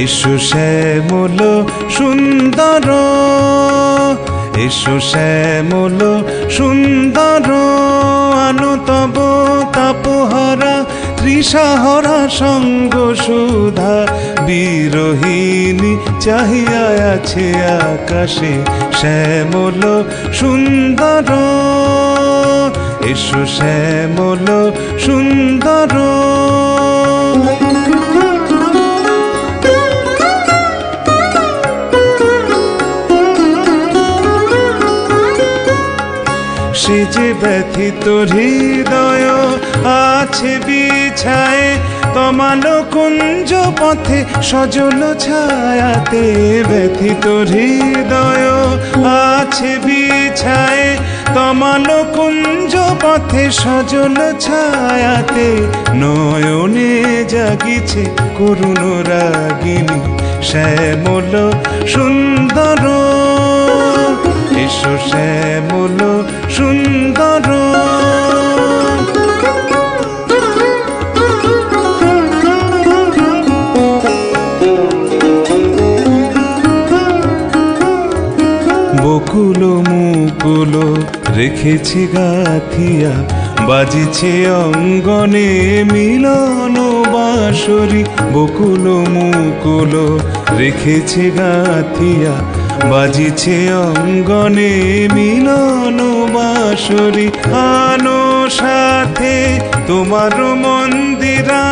এসো শ্যামল সুন্দর, এসো শ্যামল সুন্দর, আনো তব তাপহরা তৃষাহরা সঙ্গ সুধা বিরোহিণী চাহিয়া আছে আকাশে শ্যামল সুন্দর, এসো শ্যামল সুন্দর। সে যে ব্যথিত হৃদয় আছে বিছায়ে তমাল কুঞ্জ পথে সজল ছায়াতে, ব্যথিত হৃদয় আছে বিছায়ে তমাল কুঞ্জ পথে সজল ছায়াতে, নয়নে জাগিছে করুণ রাগিনী শ্যামল সুন্দর, এসো শ্যামল সুন্দর। বকুল মুকুল রেখেছি গাথিয়া, বাজিছে অঙ্গনে মিলন বাঁশরি, বকুল মুকুল রেখেছি গাথিয়া, বাজিছে অঙ্গনে মিলন বাঁশরি, আনো সাথে তোমার মন্দিরা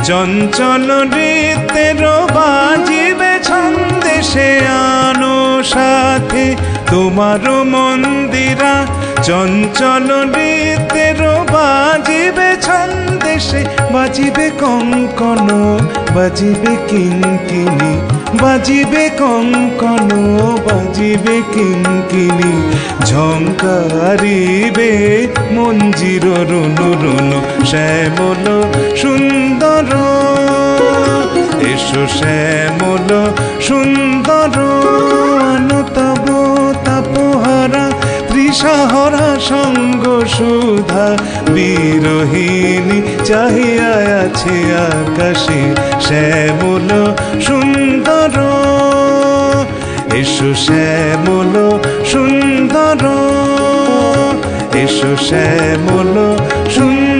চঞ্চল নৃত্যের বাজিবে ছন্দেশে, আনো সাথে তোমার মন্দিরা চঞ্চল নৃত্যের বাজিবে ছন্দেশে, বাজিবে কঙ্কন বাজিবে কিঙ্কিণী, বাজিবে কঙ্কন বাজিবে কিঙ্কিণী, ঝঙ্কারিবে মঞ্জির রুনু রুনু শ্যামল সুন্দর, এসো শ্যামল সুন্দর, আনো তব তাপহারা তৃষাহরা সঙ্গ সুধা বিরোহিণী চাহিয়া আছে আকাশে শ্যামল সুন্দর, এসো শ্যামল সুন্দর, এসো শ্যামল সুন্দর।